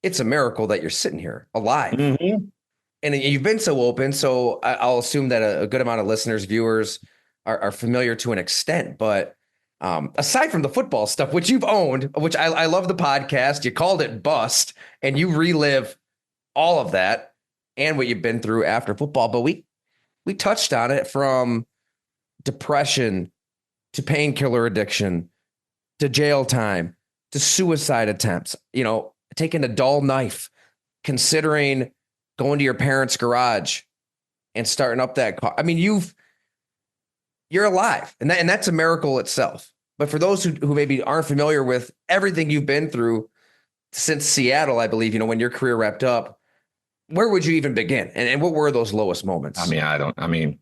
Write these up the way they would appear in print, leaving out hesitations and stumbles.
it's a miracle that you're sitting here alive. Hmm. And you've been so open. So I'll assume that a good amount of listeners, viewers are familiar to an extent. But aside from the football stuff, which you've owned, which I love the podcast, you called it Bust, and you relive all of that and what you've been through after football. But we touched on it from depression to painkiller addiction to jail time to suicide attempts, taking a dull knife, considering going to your parents' garage and starting up that car. I mean, you're alive, and that's a miracle itself. But for those who maybe aren't familiar with everything you've been through since Seattle, I believe, when your career wrapped up, where would you even begin? And what were those lowest I moments? mean,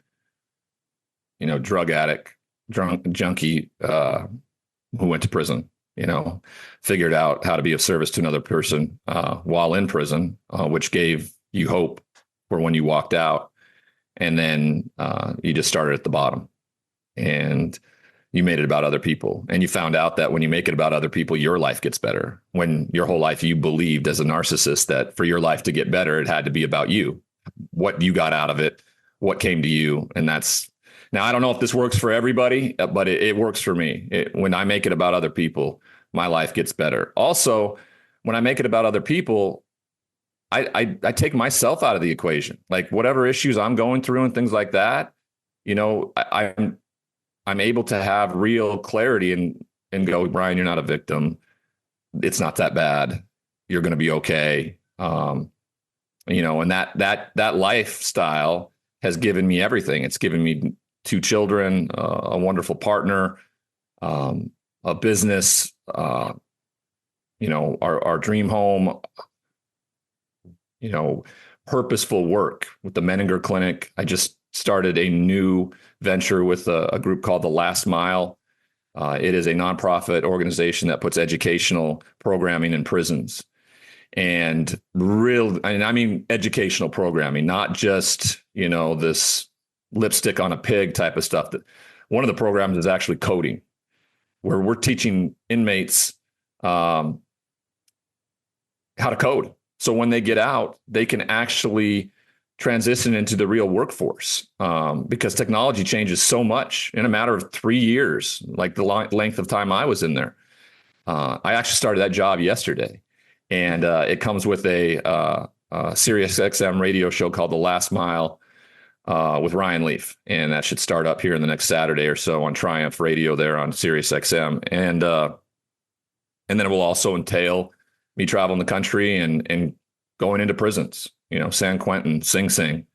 drug addict, junkie, who went to prison, figured out how to be of service to another person while in prison, which gave you hope for when you walked out. And then you just started at the bottom and you made it about other people. And you found out that when you make it about other people, your life gets better. When your whole life you believed as a narcissist that for your life to get better, it had to be about you, what you got out of it, what came to you. And that's now, I don't know if this works for everybody, but it works for me. When I make it about other people, my life gets better. Also, when I make it about other people, I take myself out of the equation. Like whatever issues I'm going through and things like that, I'm able to have real clarity and go, Brian, you're not a victim. It's not that bad. You're going to be okay. And that lifestyle has given me everything. It's given me two children, a wonderful partner, a business, our dream home, purposeful work with the Menninger Clinic. I just started a new venture with a group called The Last Mile. It is a nonprofit organization that puts educational programming in prisons and I mean educational programming, not just, this lipstick on a pig type of stuff. That one of the programs is actually coding, where we're teaching inmates how to code. So when they get out, they can actually transition into the real workforce because technology changes so much in a matter of 3 years, like the length of time I was in there. I actually started that job yesterday, and it comes with a Sirius XM radio show called The Last Mile with Ryan Leaf, and that should start up here in the next Saturday or so on Triumph Radio there on Sirius XM, and then it will also entail me traveling the country and going into prisons, San Quentin, Sing Sing,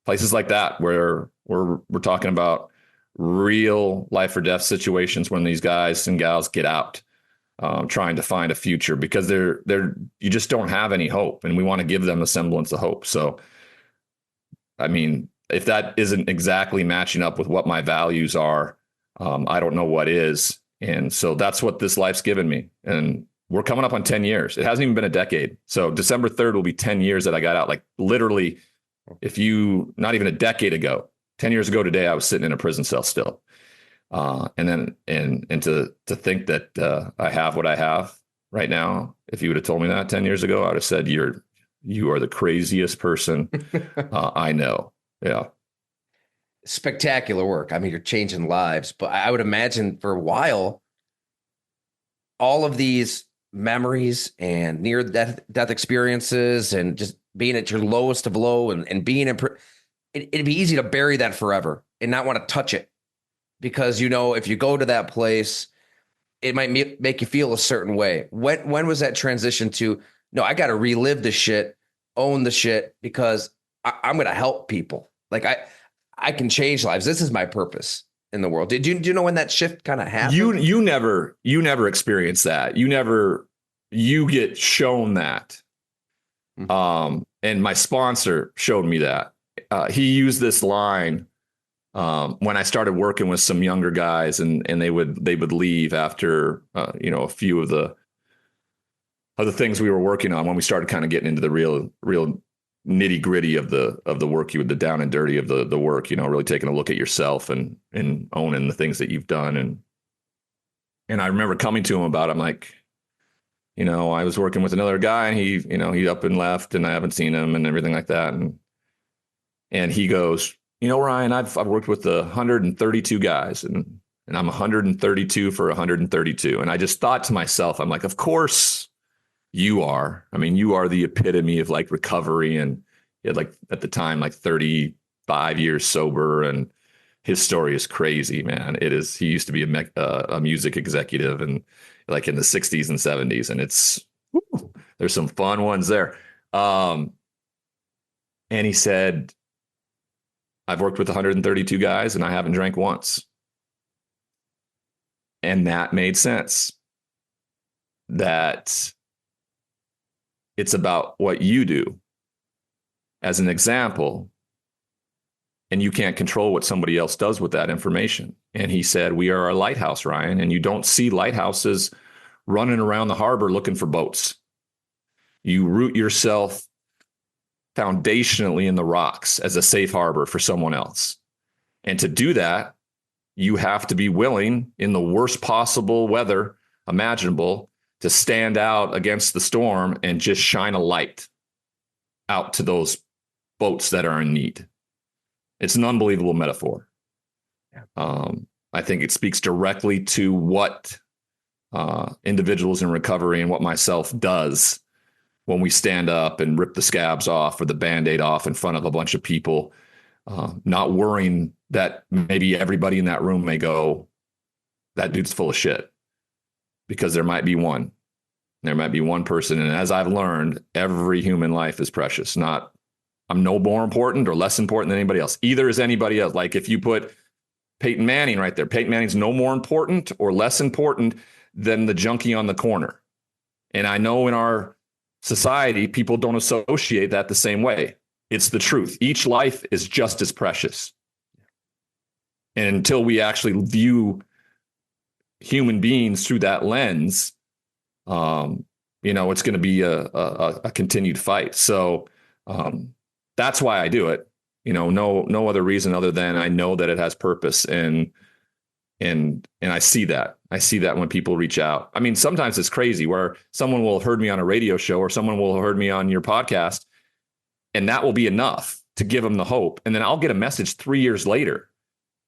places like that where we're talking about real life or death situations when these guys and gals get out, trying to find a future because you just don't have any hope, and we want to give them a semblance of hope. So, I mean, if that isn't exactly matching up with what my values are, I don't know what is. And so that's what this life's given me. And we're coming up on 10 years. It hasn't even been a decade. So December 3rd will be 10 years that I got out. Like literally, not even a decade ago, 10 years ago today, I was sitting in a prison cell still. And to think that I have what I have right now, if you would have told me that 10 years ago, I would have said, you are the craziest person I know. Yeah. Spectacular work. I mean, you're changing lives, but I would imagine for a while, all of these memories and near death experiences and just being at your lowest of low and being it'd be easy to bury that forever and not want to touch it because, if you go to that place, it might make you feel a certain way. When was that transition to, no, I got to relive the shit, own the shit because I'm going to help people. Like I can change lives. This is my purpose in the world. Do you know when that shift kind of happened? You never experience that. You get shown that. And my sponsor showed me that. He used this line when I started working with some younger guys, and they would leave after a few of the things we were working on when we started kind of getting into the real nitty gritty of the work, the down and dirty of the work, really taking a look at yourself and owning the things that you've done. And I remember coming to him about, I'm like, I was working with another guy and he up and left and I haven't seen him and everything like that. And he goes, Ryan, I've worked with 132 guys and I'm 132 for 132. And I just thought to myself, I'm like, of course you are. I mean, you are the epitome of like recovery. And he had like at the time, like 35 years sober. And his story is crazy, man. It is. He used to be a music executive and like in the 60s and 70s. And there's some fun ones there. And he said, I've worked with 132 guys and I haven't drank once. And that made sense. That it's about what you do as an example, and you can't control what somebody else does with that information. And he said, we are a lighthouse, Ryan, and you don't see lighthouses running around the harbor looking for boats. You root yourself foundationally in the rocks as a safe harbor for someone else. And to do that, you have to be willing in the worst possible weather imaginable to stand out against the storm and just shine a light out to those boats that are in need. It's an unbelievable metaphor. I think it speaks directly to what individuals in recovery and what myself does when we stand up and rip the scabs off or the Band-Aid off in front of a bunch of people, not worrying that maybe everybody in that room may go, that dude's full of shit, because there might be one. There might be one person. And as I've learned, every human life is precious. I'm no more important or less important than anybody else. Either is anybody else. Like if you put Peyton Manning right there, Peyton Manning's no more important or less important than the junkie on the corner. And I know in our society, people don't associate that the same way. It's the truth. Each life is just as precious. And until we actually view human beings through that lens, it's going to be a continued fight. So that's why I do it. No other reason other than I know that it has purpose, and I see that. I see that when people reach out. I mean, sometimes it's crazy where someone will have heard me on a radio show or someone will have heard me on your podcast, and that will be enough to give them the hope. And then I'll get a message 3 years later,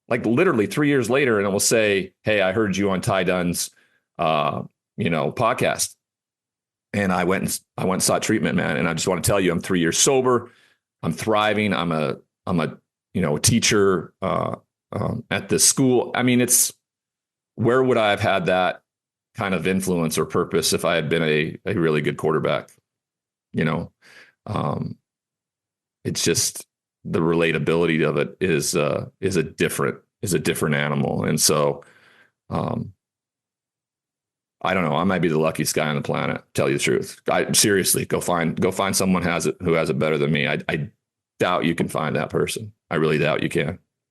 like literally 3 years later, and it will say, "Hey, I heard you on Ty Dunn's, podcast, and I went and sought treatment, man. And I just want to tell you, I'm 3 years sober. I'm thriving. I'm a teacher at this school. I mean, where would I have had that kind of influence or purpose if I had been a really good quarterback? It's just the relatability of it is a different animal. And so, I don't know. I might be the luckiest guy on the planet. Tell you the truth. Seriously, go find someone who has it better than me. I doubt you can find that person. I really doubt you can.